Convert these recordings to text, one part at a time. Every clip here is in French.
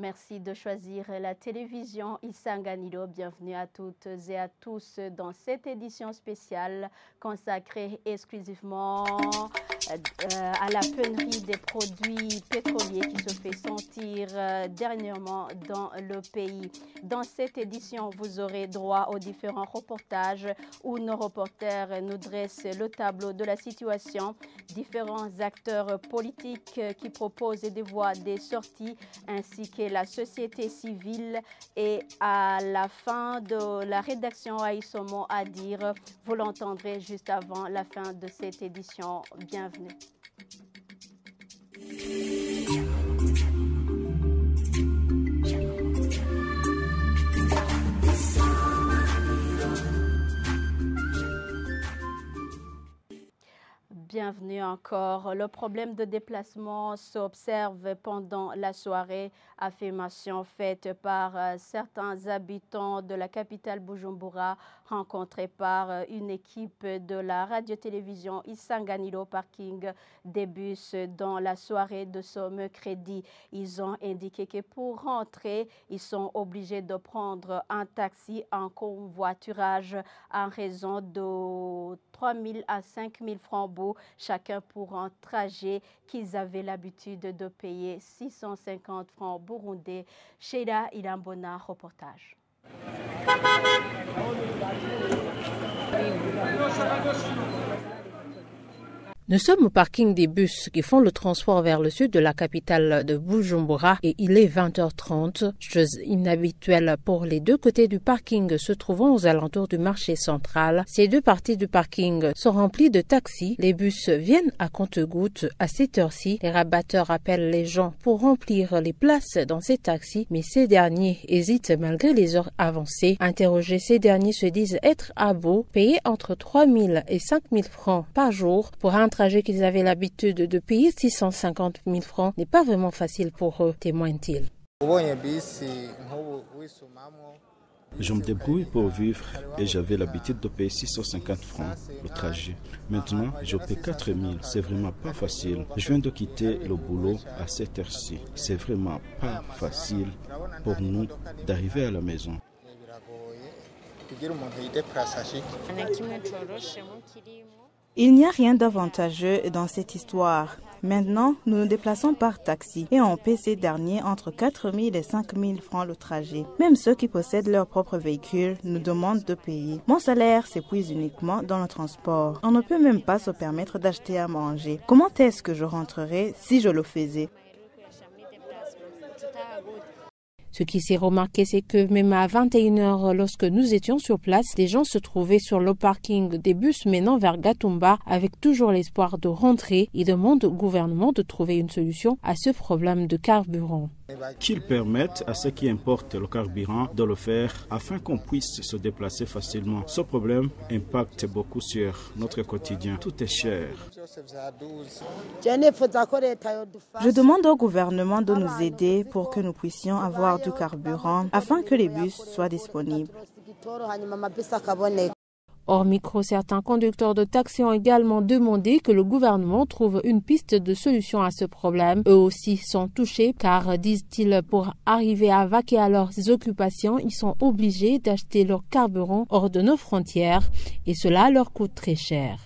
merci de choisir la télévision Isanganiro. Bienvenue à toutes et à tous dans cette édition spéciale consacrée exclusivement à la pénurie des produits pétroliers qui se fait sentir dernièrement dans le pays. Dans cette édition, vous aurez droit aux différents reportages où nos reporters nous dressent le tableau de la situation, différents acteurs politiques qui proposent des voies, des sorties, ainsi que la société civile. Et à la fin de la rédaction Aïssomo à dire, vous l'entendrez juste avant la fin de cette édition. Bienvenue. Bienvenue encore. Le problème de déplacement s'observe pendant la soirée. Affirmation faite par certains habitants de la capitale Bujumbura, rencontrés par une équipe de la radio-télévision Isanganiro parking des bus dans la soirée de ce mercredi. Ils ont indiqué que pour rentrer, ils sont obligés de prendre un taxi en covoiturage en raison de 3 000 à 5 000 francs chacun pour un trajet qu'ils avaient l'habitude de payer 650 francs burundais. Sheila Ilambona, reportage. Nous sommes au parking des bus qui font le transport vers le sud de la capitale de Bujumbura et il est 20h30, chose inhabituelle pour les deux côtés du parking se trouvant aux alentours du marché central. Ces deux parties du parking sont remplies de taxis. Les bus viennent à compte-gouttes à cette heure-ci. Les rabatteurs appellent les gens pour remplir les places dans ces taxis, mais ces derniers hésitent malgré les heures avancées. Interrogés, ces derniers se disent être à bout, payer entre 3 000 et 5 000 francs par jour pour un trajet qu'ils avaient l'habitude de payer 650 000 francs n'est pas vraiment facile pour eux, témoigne-t-il. Je me débrouille pour vivre et j'avais l'habitude de payer 650 francs le trajet. Maintenant, je paie 4 000. C'est vraiment pas facile. Je viens de quitter le boulot à cette heure-ci. C'est vraiment pas facile pour nous d'arriver à la maison. Il n'y a rien d'avantageux dans cette histoire. Maintenant, nous nous déplaçons par taxi et on paie ces derniers entre 4 000 et 5 000 francs le trajet. Même ceux qui possèdent leur propre véhicule nous demandent de payer. Mon salaire s'épuise uniquement dans le transport. On ne peut même pas se permettre d'acheter à manger. Comment est-ce que je rentrerai si je le faisais ? Ce qui s'est remarqué, c'est que même à 21h, lorsque nous étions sur place, des gens se trouvaient sur le parking des bus menant vers Gatumba avec toujours l'espoir de rentrer. Ils demandent au gouvernement de trouver une solution à ce problème de carburant. Qu'ils permettent à ceux qui importent le carburant de le faire afin qu'on puisse se déplacer facilement. Ce problème impacte beaucoup sur notre quotidien. Tout est cher. Je demande au gouvernement de nous aider pour que nous puissions avoir du carburant afin que les bus soient disponibles. Hors micro, certains conducteurs de taxi ont également demandé que le gouvernement trouve une piste de solution à ce problème. Eux aussi sont touchés car, disent-ils, pour arriver à vaquer à leurs occupations, ils sont obligés d'acheter leur carburant hors de nos frontières et cela leur coûte très cher.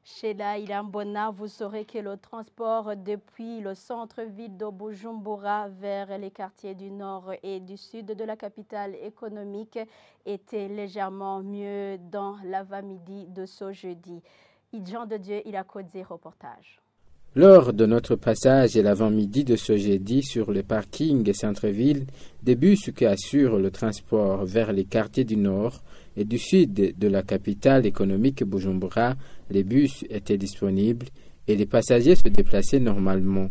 Sheila Ilambona, vous saurez que le transport depuis le centre-ville de Bujumbura vers les quartiers du nord et du sud de la capitale économique était légèrement mieux dans l'avant-midi de ce jeudi. Jean de Dieu, il a codé reportage. Lors de notre passage à l'avant-midi de ce jeudi sur le parking centre-ville, des bus qui assurent le transport vers les quartiers du nord et du sud de la capitale économique Bujumbura, les bus étaient disponibles et les passagers se déplaçaient normalement.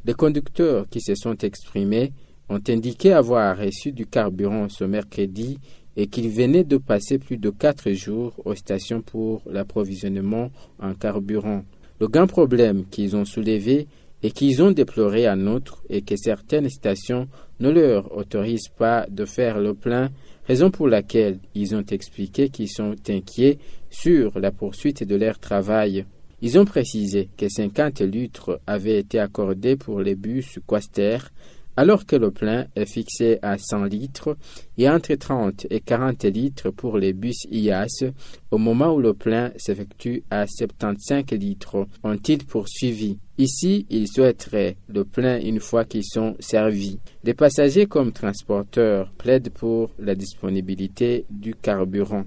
Les conducteurs qui se sont exprimés ont indiqué avoir reçu du carburant ce mercredi et qu'ils venaient de passer plus de 4 jours aux stations pour l'approvisionnement en carburant. Le grand problème qu'ils ont soulevé et qu'ils ont déploré en outre est que certaines stations ne leur autorisent pas de faire le plein, raison pour laquelle ils ont expliqué qu'ils sont inquiets sur la poursuite de leur travail. Ils ont précisé que 50 litres avaient été accordés pour les bus Quaster alors que le plein est fixé à 100 litres et entre 30 et 40 litres pour les bus IAS, au moment où le plein s'effectue à 75 litres, ont-ils poursuivi. Ici, ils souhaiteraient le plein une fois qu'ils sont servis. Les passagers comme transporteurs plaident pour la disponibilité du carburant.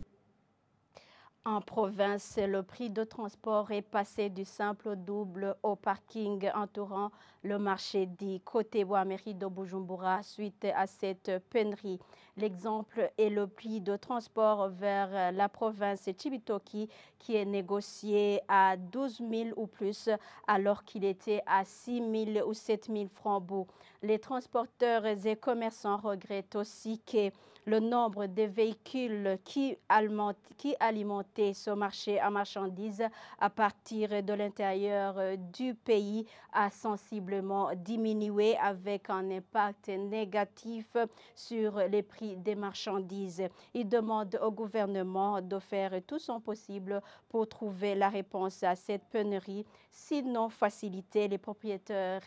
En province, le prix de transport est passé du simple au double au parking entourant le marché dit Côté-Bois, mairie de Bujumbura, suite à cette pénurie. L'exemple est le prix de transport vers la province Cibitoke qui est négocié à 12 000 ou plus alors qu'il était à 6 000 ou 7 000 francs bout. Les transporteurs et commerçants regrettent aussi que le nombre de véhicules qui alimentaient ce marché à marchandises à partir de l'intérieur du pays a sensiblement diminué avec un impact négatif sur les prix des marchandises. Il demande au gouvernement de faire tout son possible pour trouver la réponse à cette pénurie, sinon faciliter les propriétaires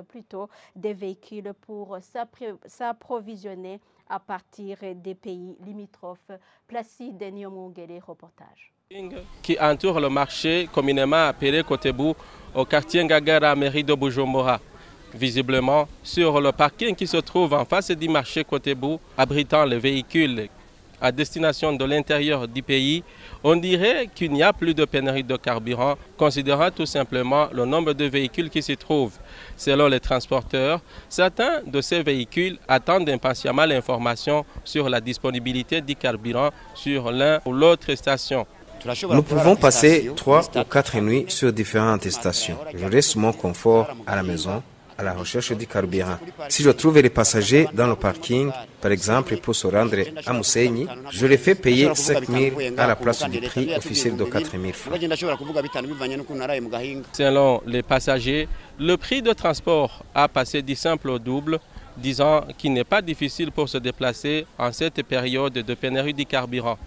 plutôt des véhicules pour s'approvisionner à partir des pays limitrophes. Placide Niomongele, reportage. Qui entoure le marché communément appelé Côté-Bout au quartier Ngagara, mairie de Bujumbura. Visiblement, sur le parking qui se trouve en face du marché Côté-Bout, abritant les véhicules à destination de l'intérieur du pays, on dirait qu'il n'y a plus de pénurie de carburant, considérant tout simplement le nombre de véhicules qui s'y trouvent. Selon les transporteurs, certains de ces véhicules attendent impatiemment l'information sur la disponibilité du carburant sur l'un ou l'autre station. Nous pouvons passer 3 ou 4 nuits sur différentes stations. Je reste mon confort à la maison, à la recherche du carburant. Si je trouve les passagers dans le parking, par exemple pour se rendre à Mousseini, je les fais payer 5 000 à la place du prix officiel de 4 000 francs. Selon les passagers, le prix de transport a passé du simple au double, disant qu'il n'est pas difficile pour se déplacer en cette période de pénurie du carburant.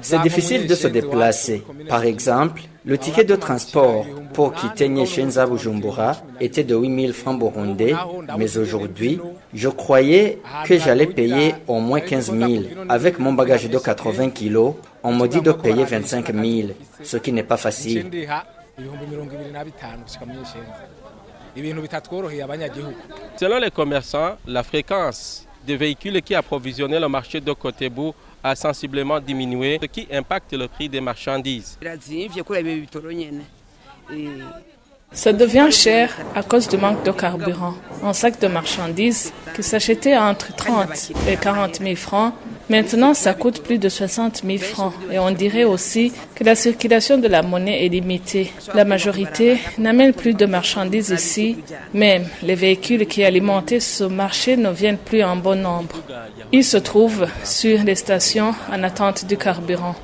C'est difficile de se déplacer. Par exemple, le ticket de transport pour quitter Nyeshenza Bujumbura était de 8 000 francs burundais, mais aujourd'hui, je croyais que j'allais payer au moins 15 000. Avec mon bagage de 80 kilos, on me dit de payer 25 000, ce qui n'est pas facile. Selon les commerçants, la fréquence des véhicules qui approvisionnaient le marché de Côté-Bout a sensiblement diminué, ce qui impacte le prix des marchandises. Ça devient cher à cause du manque de carburant. Un sac de marchandises qui s'achetait entre 30 et 40 000 francs, maintenant ça coûte plus de 60 000 francs. Et on dirait aussi que la circulation de la monnaie est limitée. La majorité n'amène plus de marchandises ici. Même les véhicules qui alimentaient ce marché ne viennent plus en bon nombre. Ils se trouvent sur les stations en attente du carburant.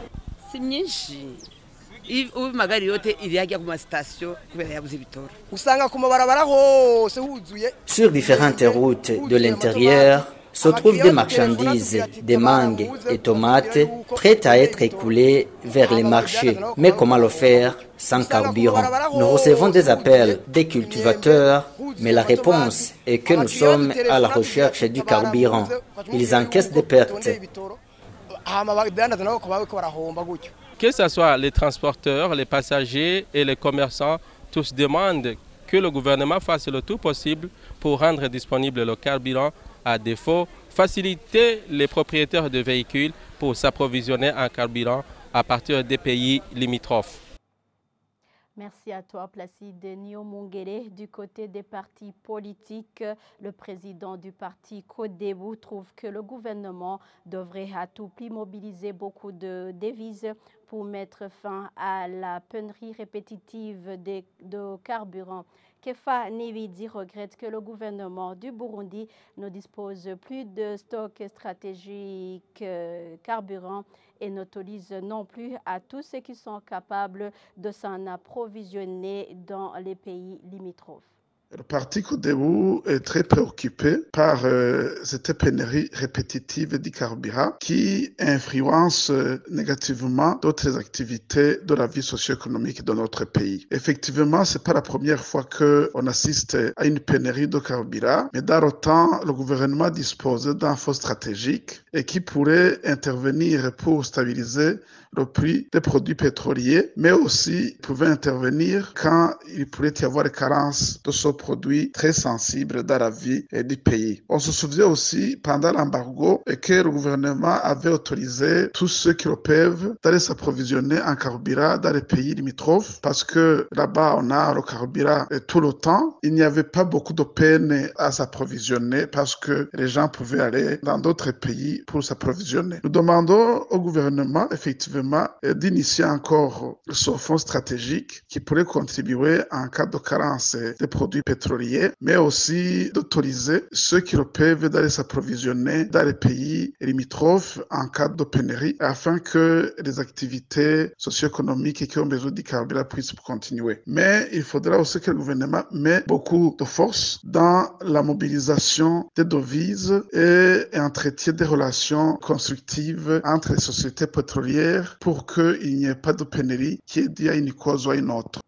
Sur différentes routes de l'intérieur se trouvent des marchandises, des mangues et tomates prêtes à être écoulées vers les marchés. Mais comment le faire sans carburant? Nous recevons des appels des cultivateurs, mais la réponse est que nous sommes à la recherche du carburant. Ils encaissent des pertes. Que ce soit les transporteurs, les passagers et les commerçants, tous demandent que le gouvernement fasse le tout possible pour rendre disponible le carburant. À défaut, faciliter les propriétaires de véhicules pour s'approvisionner en carburant à partir des pays limitrophes. Merci à toi, Placide Niomongele. Du côté des partis politiques, le président du parti Côte-Debout trouve que le gouvernement devrait à tout prix mobiliser beaucoup de devises pour mettre fin à la pénurie répétitive de carburant. Kefa Nividi regrette que le gouvernement du Burundi ne dispose plus de stock stratégique carburant et n'autorise non plus à tous ceux qui sont capables de s'en approvisionner dans les pays limitrophes. Le parti Codebu est très préoccupé par cette pénurie répétitive du carburant qui influence négativement d'autres activités de la vie socio-économique de notre pays. Effectivement, c'est pas la première fois qu'on assiste à une pénurie de carburant, mais dans le temps, le gouvernement dispose d'un fonds stratégique et qui pourrait intervenir pour stabiliser le prix des produits pétroliers, mais aussi pouvait intervenir quand il pourrait y avoir carence de ce produit très sensible dans la vie du pays. On se souvient aussi, pendant l'embargo, que le gouvernement avait autorisé tous ceux qui le peuvent d'aller s'approvisionner en carburant dans les pays limitrophes, parce que là-bas, on a le carburant tout le temps. Il n'y avait pas beaucoup de peine à s'approvisionner parce que les gens pouvaient aller dans d'autres pays pour s'approvisionner. Nous demandons au gouvernement, effectivement, d'initier encore ce fonds stratégique qui pourrait contribuer en cas de carence des produits pétroliers, mais aussi d'autoriser ceux qui le peuvent d'aller s'approvisionner dans les pays limitrophes en cas de pénurie, afin que les activités socio-économiques qui ont besoin du carburant puissent continuer. Mais il faudra aussi que le gouvernement mette beaucoup de force dans la mobilisation des devises et entretient des relations constructives entre les sociétés pétrolières pour qu'il n'y ait pas de pénurie qui est due à une cause ou à une autre.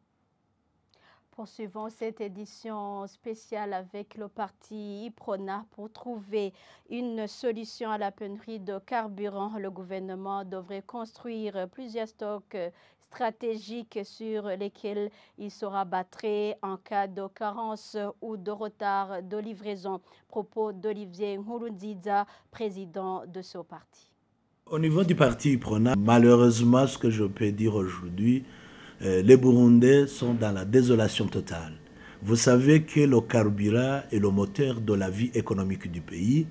Poursuivons cette édition spéciale avec le parti IPRONA pour trouver une solution à la pénurie de carburant. Le gouvernement devrait construire plusieurs stocks stratégiques sur lesquels il se rabattrait en cas de carence ou de retard de livraison. Propos d'Olivier Nkurunziza, président de ce parti. Au niveau du parti IPRONA, malheureusement, ce que je peux dire aujourd'hui, les Burundais sont dans la désolation totale. Vous savez que le carburant est le moteur de la vie économique du pays.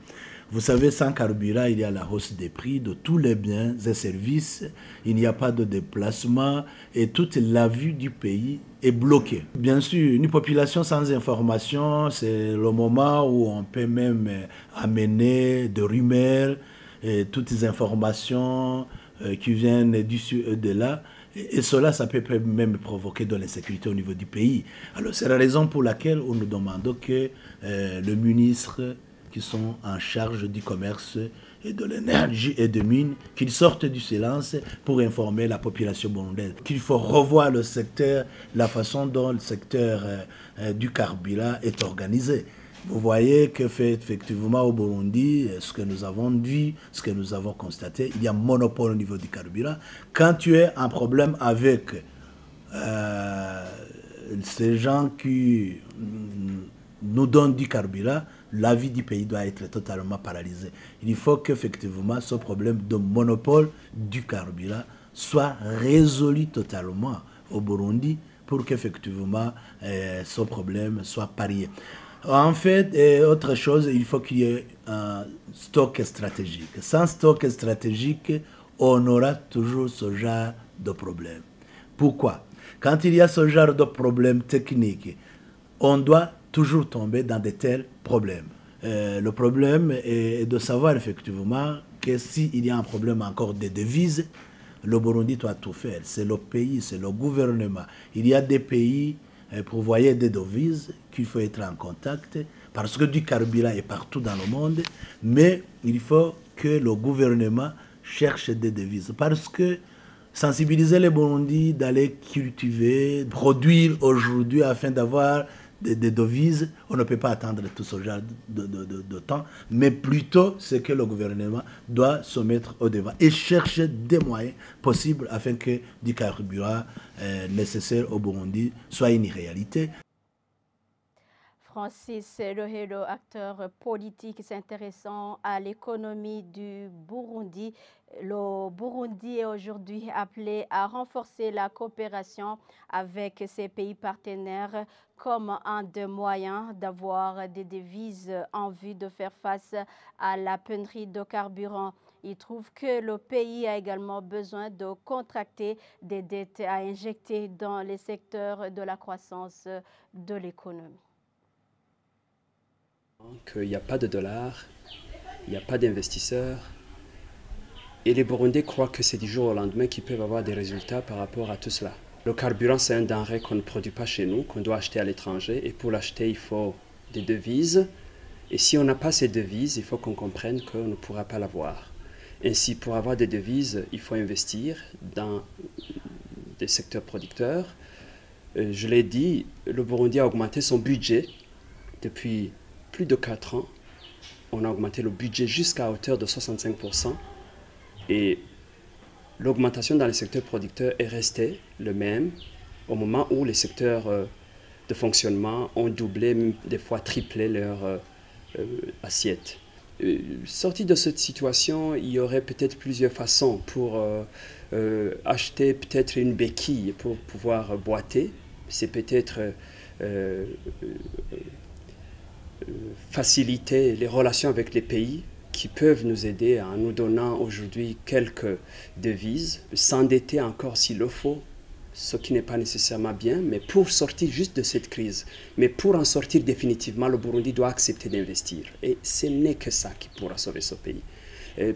Vous savez, sans carburant, il y a la hausse des prix de tous les biens et services. Il n'y a pas de déplacement et toute la vie du pays est bloquée. Bien sûr, une population sans information, c'est le moment où on peut même amener des rumeurs, et toutes les informations qui viennent d'ici et de là. Et cela, ça peut même provoquer de l'insécurité au niveau du pays. Alors, c'est la raison pour laquelle on nous demande que le ministre qui sont en charge du commerce et de l'énergie et des mines, qu'ils sortent du silence pour informer la population burundaise. Qu'il faut revoir le secteur, la façon dont le secteur du carburant est organisé. Vous voyez que effectivement au Burundi, ce que nous avons vu, ce que nous avons constaté, il y a un monopole au niveau du carburant. Quand tu as un problème avec ces gens qui nous donnent du carburant, la vie du pays doit être totalement paralysée. Il faut qu'effectivement ce problème de monopole du carburant soit résolu totalement au Burundi pour qu'effectivement ce problème soit parié. En fait, autre chose, il faut qu'il y ait un stock stratégique. Sans stock stratégique, on aura toujours ce genre de problème. Pourquoi? Quand il y a ce genre de problème technique, on doit toujours tomber dans de tels problèmes. Le problème est de savoir effectivement que s'il y a un problème encore de devises, le Burundi doit tout faire. C'est le pays, c'est le gouvernement. Il y a des pays pourvoyer des devises qu'il faut être en contact parce que du carburant est partout dans le monde, mais il faut que le gouvernement cherche des devises parce que sensibiliser les Burundis d'aller cultiver, produire aujourd'hui afin d'avoir des devises, on ne peut pas attendre tout ce genre de temps, mais plutôt c'est que le gouvernement doit se mettre au devant et chercher des moyens possibles afin que du carburant nécessaire au Burundi soit une réalité. Francis Lohelo, acteur politique s'intéressant à l'économie du Burundi. Le Burundi est aujourd'hui appelé à renforcer la coopération avec ses pays partenaires comme un des moyens d'avoir des devises en vue de faire face à la pénurie de carburant. Il trouve que le pays a également besoin de contracter des dettes à injecter dans les secteurs de la croissance de l'économie. Qu'il n'y a pas de dollars, il n'y a pas d'investisseurs. Et les Burundais croient que c'est du jour au lendemain qu'ils peuvent avoir des résultats par rapport à tout cela. Le carburant, c'est un denrée qu'on ne produit pas chez nous, qu'on doit acheter à l'étranger. Et pour l'acheter, il faut des devises. Et si on n'a pas ces devises, il faut qu'on comprenne qu'on ne pourra pas l'avoir. Ainsi, pour avoir des devises, il faut investir dans des secteurs producteurs. Je l'ai dit, le Burundi a augmenté son budget depuis plus de 4 ans. On a augmenté le budget jusqu'à hauteur de 65%. Et l'augmentation dans les secteurs producteurs est restée le même au moment où les secteurs de fonctionnement ont doublé, même des fois triplé leur assiette. Sorti de cette situation, il y aurait peut-être plusieurs façons pour acheter peut-être une béquille pour pouvoir boiter. C'est peut-être faciliter les relations avec les pays qui peuvent nous aider en nous donnant aujourd'hui quelques devises, s'endetter encore s'il le faut, ce qui n'est pas nécessairement bien, mais pour sortir juste de cette crise. Mais pour en sortir définitivement, le Burundi doit accepter d'investir. Et ce n'est que ça qui pourra sauver ce pays.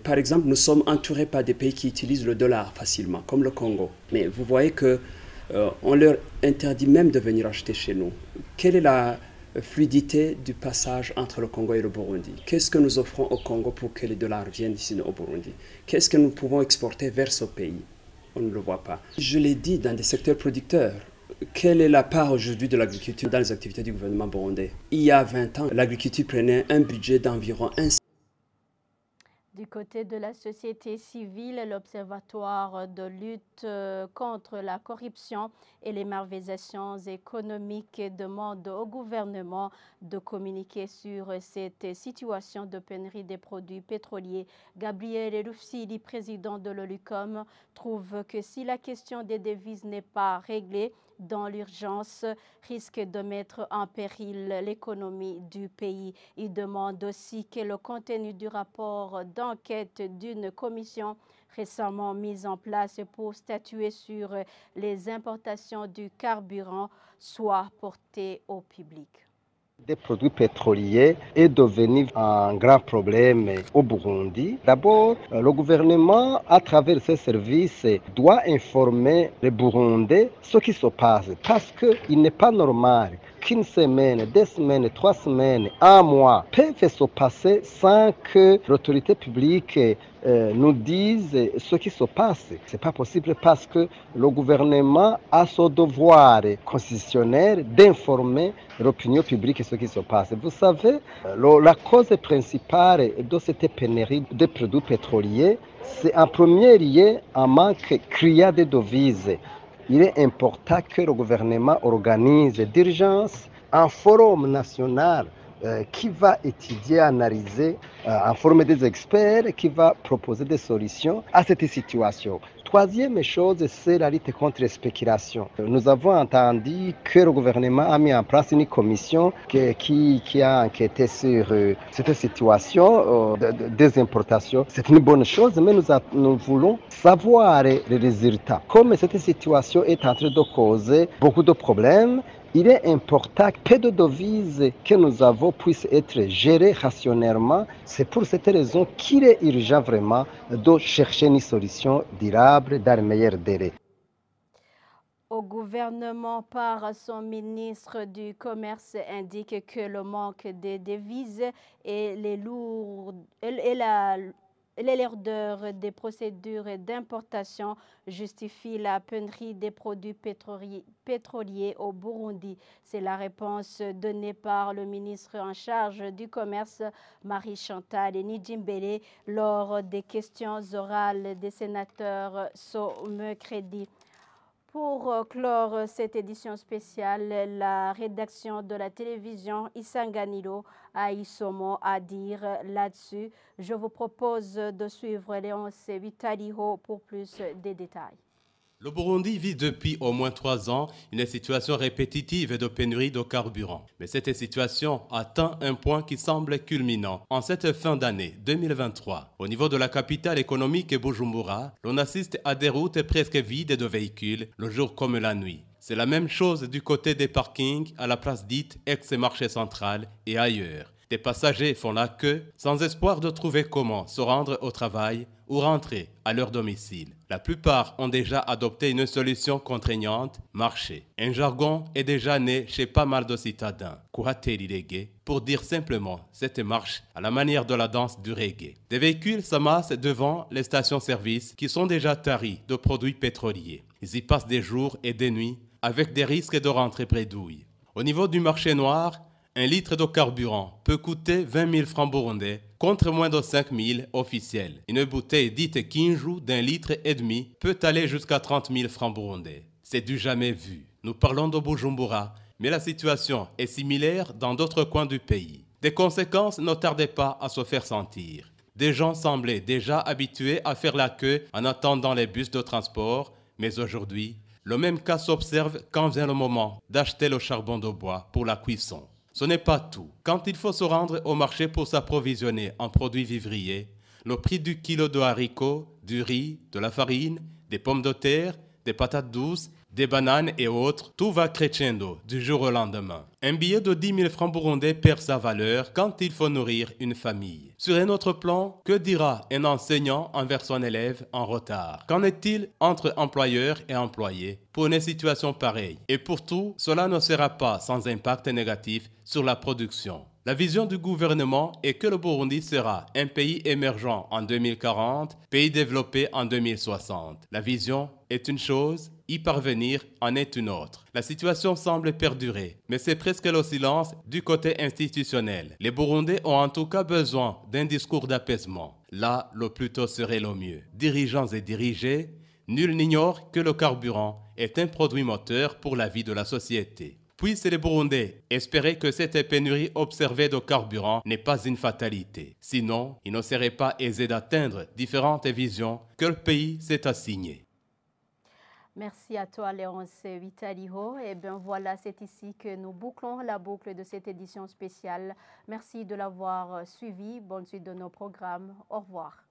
Par exemple, nous sommes entourés par des pays qui utilisent le dollar facilement, comme le Congo. Mais vous voyez qu'on leur interdit même de venir acheter chez nous. Quelle est la fluidité du passage entre le Congo et le Burundi? Qu'est-ce que nous offrons au Congo pour que les dollars viennent ici au Burundi? Qu'est-ce que nous pouvons exporter vers ce pays? On ne le voit pas. Je l'ai dit, dans des secteurs producteurs, quelle est la part aujourd'hui de l'agriculture dans les activités du gouvernement burundais? Il y a 20 ans, l'agriculture prenait un budget d'environ 1. Du côté de la société civile, l'Observatoire de lutte contre la corruption et les malversations économiques demande au gouvernement de communiquer sur cette situation de pénurie des produits pétroliers. Gabriel Rufsili, président de l'OLUCOM, trouve que si la question des devises n'est pas réglée dans l'urgence, risque de mettre en péril l'économie du pays. Il demande aussi que le contenu du rapport d'enquête d'une commission récemment mise en place pour statuer sur les importations du carburant soit porté au public. Des produits pétroliers est devenu un grand problème au Burundi. D'abord, le gouvernement, à travers ses services, doit informer les Burundais ce qui se passe. Parce qu'il n'est pas normal qu'une semaine, 2 semaines, 3 semaines, 1 mois peuvent se passer sans que l'autorité publique nous dise ce qui se passe. Ce n'est pas possible parce que le gouvernement a ce devoir constitutionnel d'informer l'opinion publique ce qui se passe. Vous savez, la cause principale de cette pénurie de produits pétroliers, c'est en premier lieu un manque criant de devises. Il est important que le gouvernement organise d'urgence un forum national qui va étudier, analyser, informer des experts, qui va proposer des solutions à cette situation. Troisième chose, c'est la lutte contre les spéculations. Nous avons entendu que le gouvernement a mis en place une commission qui a enquêté sur cette situation des importations. C'est une bonne chose, mais nous voulons savoir les résultats. Comme cette situation est en train de causer beaucoup de problèmes, il est important que peu de devises que nous avons puissent être gérées rationnellement. C'est pour cette raison qu'il est urgent vraiment de chercher une solution durable dans les meilleurs délais. Au gouvernement, par son ministre du Commerce, indique que le manque de devises et les lourdeurs des procédures d'importation justifient la pénurie des produits pétroliers au Burundi. C'est la réponse donnée par le ministre en charge du Commerce, Marie-Chantal Nijimbele, lors des questions orales des sénateurs ce mercredi. Pour clore cette édition spéciale, la rédaction de la télévision Isanganiro a eu son mot à dire là-dessus. Je vous propose de suivre Léonce Vitaliho pour plus de détails. Le Burundi vit depuis au moins 3 ans une situation répétitive de pénurie de carburant. Mais cette situation atteint un point qui semble culminant. En cette fin d'année 2023, au niveau de la capitale économique Bujumbura, l'on assiste à des routes presque vides de véhicules, le jour comme la nuit. C'est la même chose du côté des parkings à la place dite ex-marché central et ailleurs. Des passagers font la queue sans espoir de trouver comment se rendre au travail ou rentrer à leur domicile. La plupart ont déjà adopté une solution contraignante, marcher. Un jargon est déjà né chez pas mal de citadins, kuhateri reggae, pour dire simplement cette marche à la manière de la danse du reggae. Des véhicules s'amassent devant les stations-service qui sont déjà taris de produits pétroliers. Ils y passent des jours et des nuits avec des risques de rentrer bredouille. Au niveau du marché noir, 1 litre de carburant peut coûter 20 000 francs burundais contre moins de 5 000 officiels. Une bouteille dite Kinju d'1,5 litre peut aller jusqu'à 30 000 francs burundais. C'est du jamais vu. Nous parlons de Bujumbura, mais la situation est similaire dans d'autres coins du pays. Des conséquences ne tardaient pas à se faire sentir. Des gens semblaient déjà habitués à faire la queue en attendant les bus de transport, mais aujourd'hui, le même cas s'observe quand vient le moment d'acheter le charbon de bois pour la cuisson. Ce n'est pas tout. Quand il faut se rendre au marché pour s'approvisionner en produits vivriers, le prix du kilo de haricots, du riz, de la farine, des pommes de terre, des patates douces, des bananes et autres, tout va crescendo du jour au lendemain. Un billet de 10 000 francs burundais perd sa valeur quand il faut nourrir une famille. Sur un autre plan, que dira un enseignant envers son élève en retard? Qu'en est-il entre employeurs et employés pour une situation pareille? Et pour tout, cela ne sera pas sans impact négatif sur la production. La vision du gouvernement est que le Burundi sera un pays émergent en 2040, pays développé en 2060. La vision est une chose, y parvenir en est une autre. La situation semble perdurer, mais c'est presque le silence du côté institutionnel. Les Burundais ont en tout cas besoin d'un discours d'apaisement. Là, le plus tôt serait le mieux. Dirigeants et dirigés, nul n'ignore que le carburant est un produit moteur pour la vie de la société. Puissent les Burundais espérer que cette pénurie observée de carburant n'est pas une fatalité. Sinon, il ne serait pas aisé d'atteindre différentes visions que le pays s'est assignées. Merci à toi, Léonce Vitaliho. Et bien voilà, c'est ici que nous bouclons la boucle de cette édition spéciale. Merci de l'avoir suivi. Bonne suite de nos programmes. Au revoir.